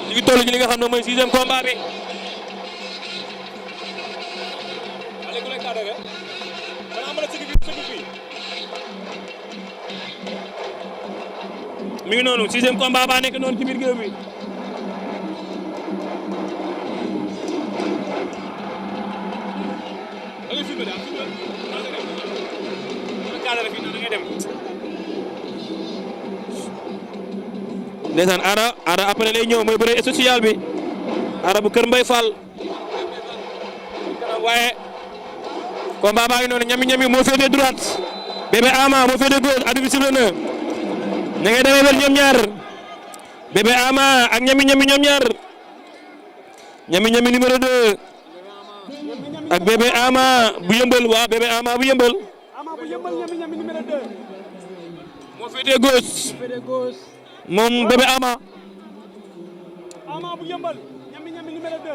ñu ngi toll ci li nga xam ne mooy 6e combat bi. mi ngi noonu 6e combat ba nekk noonu ci biir géew bi. ndeysaan Ada après lay ñëw mooy bëre social bi Ada bu Kër Mbay Fall waaye combat baa ngi noonu ñami moo féetee droite Bébé Ama moo féetee gauche arbitre bi sifflé na ña ngay demee ñoom ñaar Bébé Ama ak ñami ñoom ñaar ñami numéro 2 ak Bébé Ama bu yëmbal waa Bébé Ama bu yëmbal moo féetee gauche moom Bébé Ama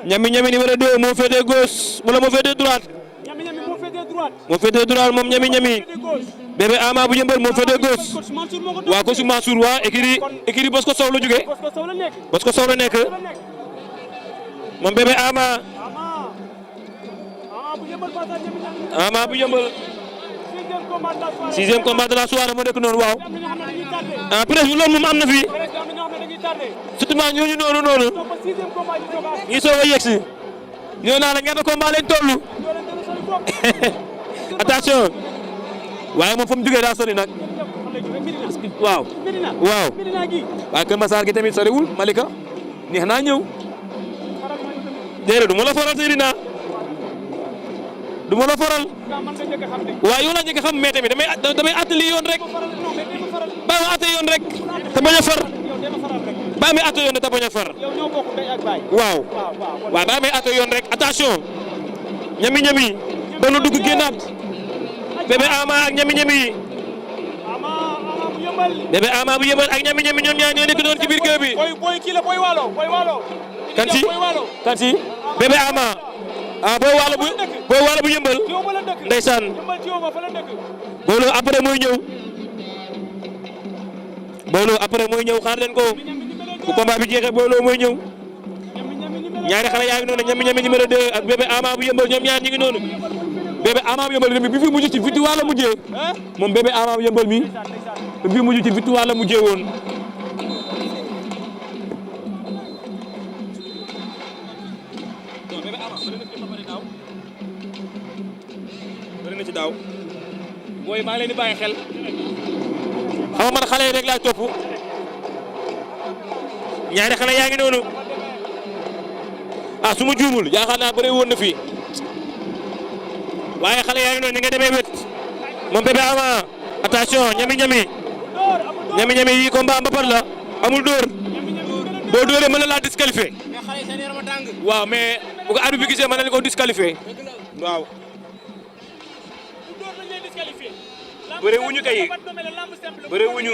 ñami numéro 2 moo féetee gauche wala moo féetee droite moom ñami Bébé Ama bu yëmbal moo féetee gauche waa ko su Mansour waa écurie Bosco Sow la jóge Bosco Sow la nekk moom Bébé Ama bu yëmbal 6e combat de la soirée moo nekk noonu waaw presque loolu moom am na fi surtout ñooñu noonu ñi soog a yegsi ñoo naa la ñaata combat lañ toll attention waaye moom fa mu jógee daa sori nag waaw waaye Kër Massar gi tamit soriwul Malika neex naa ñëw déedéet du ma la faral Seydina du ma la faral waaw yow laa njëkk a xam mais tamit damay attali yoon rek baa ma atte yoon rek te bañ a far baa may atte yoon rek te bañ a far waaw baa may atte yoon rek attention ñami ba nu dugg génnaat Bébé Ama ak ñami Bébé Ama bu yëmbal ak ñami ñoom ñaar ñoo nekk noonu ci biir géew bi kan si Bébé Ama booy waalo bu yëmbal ndeysaan boolu après mooy ñëw xaar leen ko bu combat bi jeexee boolu mooy ñëw ñaari xale yaa ngi noonu ñami numéro 2 ak Bébé Ama bu yëmbal ñoom ñaar ñi ngi noonu Bébé Ama bu yëmbal bi fi mujj ci victoire la mujjee moom Bébé Ama bu yëmbal mi bi mujj ci victoire la mujjee woon ci daaw booy maa ngi leen di bàyyi xel xam nga man xale yi rek laa topp ñaari xale yaa ngi noonu su ma juumul yaakaar naa bëre woon na fii waaye xale yaa ngi noonu ni nga demee wet moom Bébé Ama attention ñami yi combat mbapat la amul dóor boo dóoree mën na laa disqualifié waaw mais bu ko arbitre bi gisee mën na ko disqualifié waaw bëre wuñu kay bëre wuñu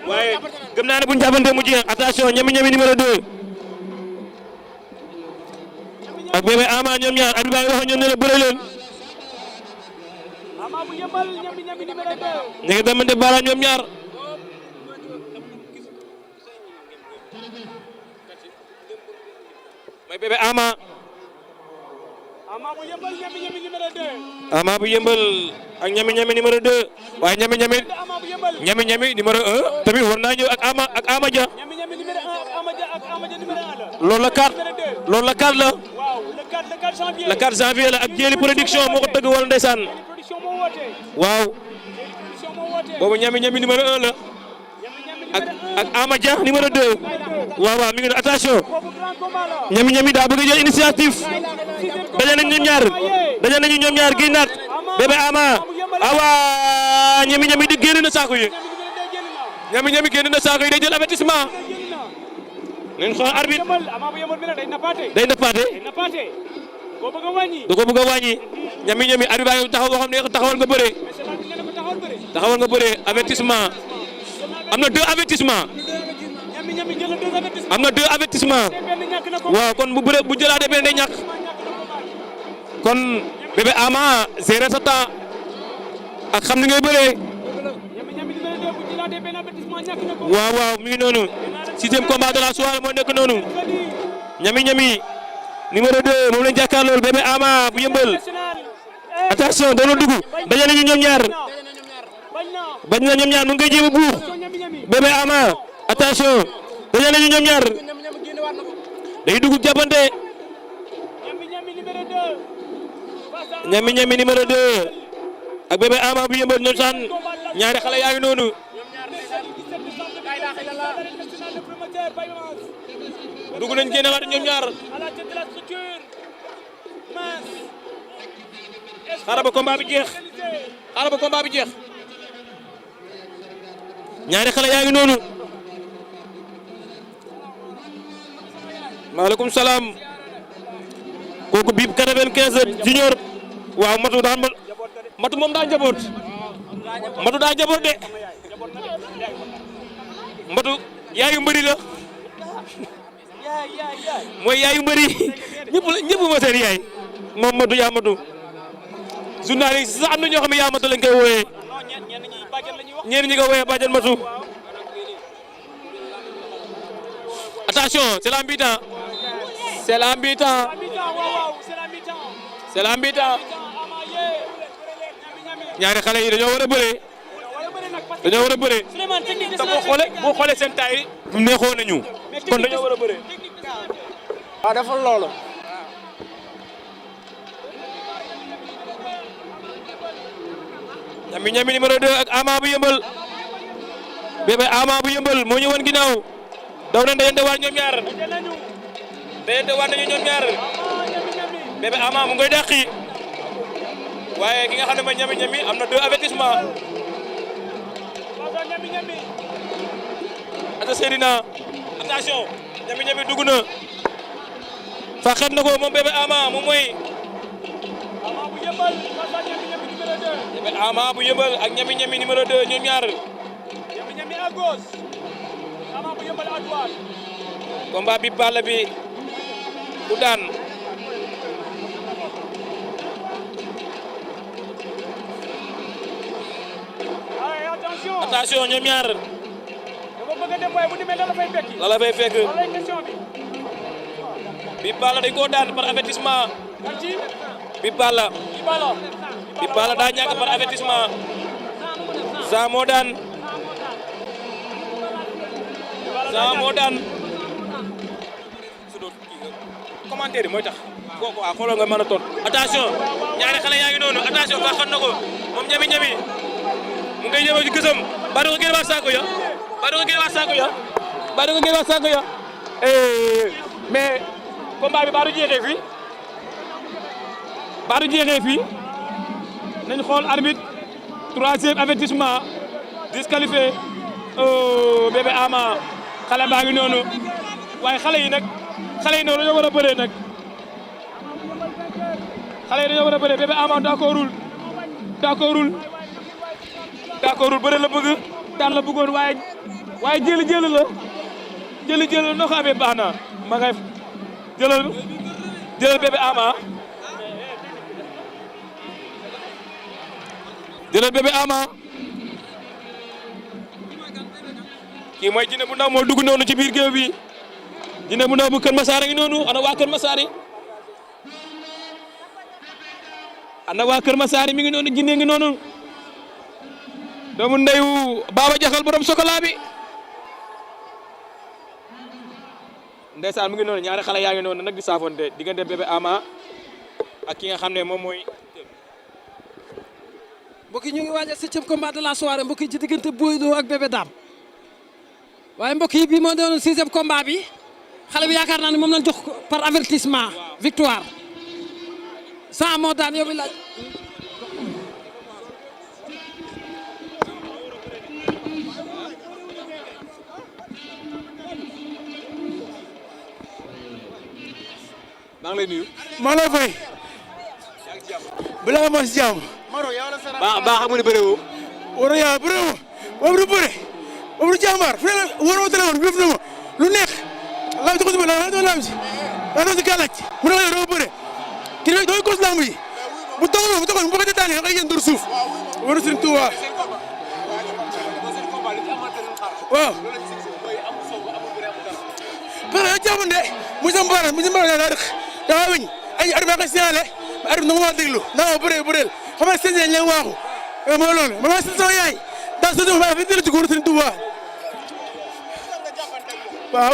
waaye gëm naa ne bu ñu jàppante mu jeex attention ñami numéro 2 ak Bébé Ama ñoom ñaar at bi baa ngi wax ñoom ne la bëre leen ñu ngi demante baaraam ñoom ñaar mooy Bébé Ama bu yëmbal ak ñami numéro 2 waaye ñami numéro 1 tamit war naa ñëw ak Ama Dia loolu la carte la le 4 janvier la ak Jéeli production moo ko tëgg wala ndeysaan waaw boobu ñami numéro 1 la ak Ama Dia numéro 2 waaw mi ngi attention ñami daa bëgg a jël initiative daje nañu ñoom ñaar génnaat Bébé Ama ñami di génn na saako yi ñami génn na saako yi day jël avertissement nañ xool arbitre day nappaate da ko bëgg a wàññi ñami arbitre baa ngi taxaw waxam ne taxawal nga bëre avertissement am na 2 avertissement waaw kon bu jëlaatee benn day ñàkk kon Bébé Ama gérer sa temps ak xam ni ngay bëree waaw mi ngi noonu sixième combat de la soirée moo nekk noonu ñami ñami numéro 2 moom lañ jàkkaarlool Bébé Ama bu Yëmbal attention doon dugg daje nañu ñoom ñaar bañ na ñoom ñaar mu ngi koy jéem a buux Bébé Ama attention daje nañu ñoom ñaar day dugg jàppante ñami ñami numéro 2 ak Bébé Ama bu Yëmbal ñoom saan ñaari xale yaa ngi noonu dugg nañ génne waat ñoom ñaar xaaral ba combat bi jeex ñaari xale yaa ngi noonu maaleykum salaam kooku biib 95 junior waaw matu moom daa njaboot de matu yaayu mbëri la mooy yaayu mbëri ñëpp ma seen yaay moom matu yaa matu journaliste sax am na ñoo xam ne yaa matu lañ koy wooyee ñenn ñi ko wooyee bàjjen matu attention c'est la mi-temps ñaari xale yi dañoo war a bëree te boo xoolee seen taay neexoon nañu kon dañoo war a bëree. waaw dafa loolu. ñami numéro 2 ak Ama bu Yëmbal Bébé Ama bu Yëmbal moo ñëwoon ginnaaw daw nañ dajante waat ñoom ñaar Bébé Ama mu ngoy dàqi waaye ki nga xam ne mooy ñami am na 2 avertissement ata Seydina attention ñami dugg na fa xet na ko moom Bébé Ama moom mooy Bébé Ama bu Yëmbal ak ñami numéro 2 ñoom ñaar ñami à gauche Ama bu Yëmbal à droite combat bi pala bi ku daan attention ñoom ñaar la la fay fekk bi pala dañ koo daan par avertissement bi pala daa ñàkk par avertissement Za moo daan commentaire yi mooy tax kooku waaw xooloo nga mën a toon attention ñaari xale yaa ngi noonu attention fa xam na ko moom ñami mu ngay ñëw ci gësam ba do ko génn waat saako ya mais combat bi ba du jeexee fii nañ xool arbitre 3e avertissement disqualifié Bébé Ama xale baa ngi noonu waaye xale yi noonu dañoo war a bëree nag Bébé Ama d'accordul bëre la bëgg daan la bëggoon waaye jël la noo ko amee baax na ma ngay jëlal Bébé Ama kii mooy Jinne bu Ndaw moo dugg noonu ci biir géew bi Jinne bu Ndaw bu Kër Massar a ngi noonu ana waa Kër Massar mi ngi noonu Jinne ngi noonu doomu ndeyu Baba Jaxal borom Sokola bi ndeysaan mu ngi noonu ñaari xale yaa ngi noonu nag di saafonte diggante Bébé Ama ak ki nga xam ne moom mooy mbokk yi ñu ngi waajal 7e combat de la soirée mbokk yi ci diggante Boy Lo ak Bébé Dame waaye mbokk yi bii moo doon 6e combat bi xale bi yaakaar naa ne moom lañ jox par avertissement victoire Sa moo daan yow bi laaj maa ngi lay nuyu. maa ngi lay fay. balaa ma si jàmm. baa xam nga ne bëre woo. war na yàlla bëre woo moom du bëre moom du jàmbaar fu ne la wóor ma téléphone bi def na ma lu neex laa jox ko si ma laa doon laam si laa doon si gàllaaj mu ne ma yow doo bëre kii nag doo gos lamb yi bu taxoon bu ko daanee da ngay yéen dóor suuf war na suñu Tuuba waaw jàppoon de mu sama baaraam daa dëkk daa weñ ay arbitre ba signalé arbitre na ma déglu naa ma bëreel xam nga seen ñaar waaxu mooy loolu man maa sama yaay daa sotti ma fi dël ci góor Serigne Touba waaw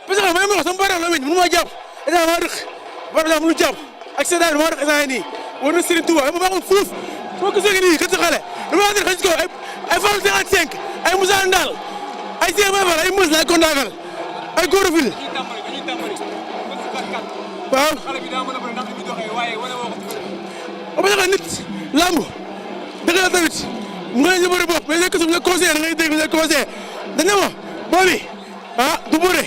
parce que man ma sama baaraam la weñ mënu ma jàpp daa ma dëkk baaraam mënu jàpp ak sa daal ma dëkk saa nii war na Serigne Touba ma baaxul fuuf soo ko gisee nii kat sa xale dama la xëy ko ay Fall 55 ay Moussa Ndal ay Cheikh Baye ay Moussa ay Kondagal ay Gorofil waaw ba tax nit lamb dëgg la tamit mu ngay si bëri bopp mais nekk su ñu conseillé da ngay dégg ñu conseillé dañ ne ma boobi du bëre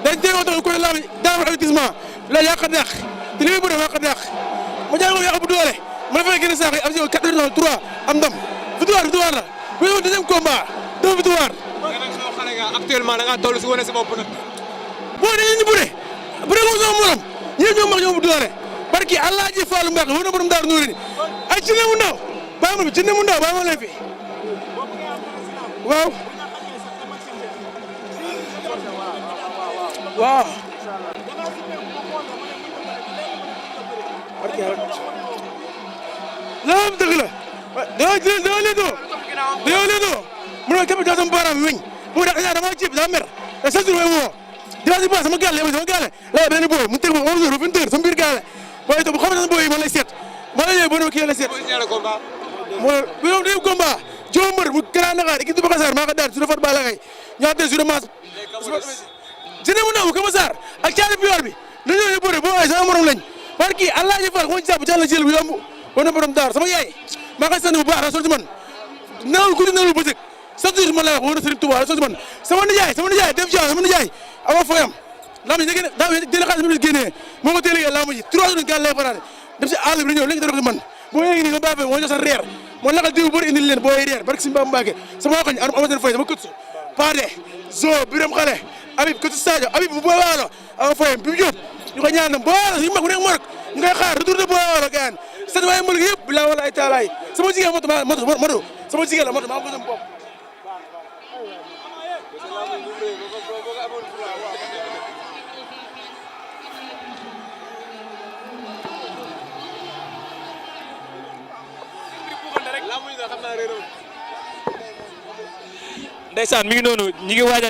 dañ tey woo tax ko lamb daa war avertissement la yàq dàq te li muy bëre yàq dàq ma jaay ko yàq bu doole ma la fay génn saako yi am si 4-3 am ndam victoire la bu ñu deuxième combat deux victoire actuellement da nga toll si wane sa bopp nag boo dañu ñu bëre ko sama morom ñëpp ñoo mag ñoo bu doole barki Allah ji Fallou Mbacke war na borom Daaru Nuurini ay ci ne mu ndaw bàyyi ma ci ne mu ndaw bàyyi ma leen fi waaw barki la dëgg la dañoo leetoo mu ne képp daa sama baaraam weñ bu da dama jib daa mer da sa jour woo dimanche bi sama gàlle la benn boy mu teg ma 11 heures 20 heures sama biir gàlle boy to bu xam na boy ma lay seet ma lay bo no kii la seet mo bu yow day combat jomeur mu Grand Dakar ki du Bakassar maa ko daal su defat ba la ngay ñaata sur masse jene mu naw ko Sarr ak caari bior bi dañoo ñu bëre bo ay sama morom lañ barki Allah ji fal ko ci jàpp jàll jël bu yomb wona borom daar sama yaay maa ko sant bu baax so ci man nawul guddi nawul bëccëg chaque jour ma lay wax wona Serigne Touba so ci man sama nijaay def ci sama nijaay awa foyam lamb ji daa dina xaalis bi génnee moo ko teel a lamb ji 3 jours gàll lay faraane dem si àll bi ñëw léegi dara ko man boo yéegi nii nga baax moo jox sa reer moo naka diw bëri indil leen booy reer barke Simba Mbacke sama koñ amaten fay sama këtsu Pade Zo Biram Xale Habib këtsu Sadio Habib bu booy waalo awa foyam bi Diop ñu ko ñaanam boo waalo suñu mag bu nekk Morok ñu koy xaar retour de booy waalo gaan seen waaye mbël yëpp bilaa wala ay taalaay sama jigéen moto sama jigéen la moto maa ko sama bopp ndeysaan mi ngi noonu ñi ngi waajal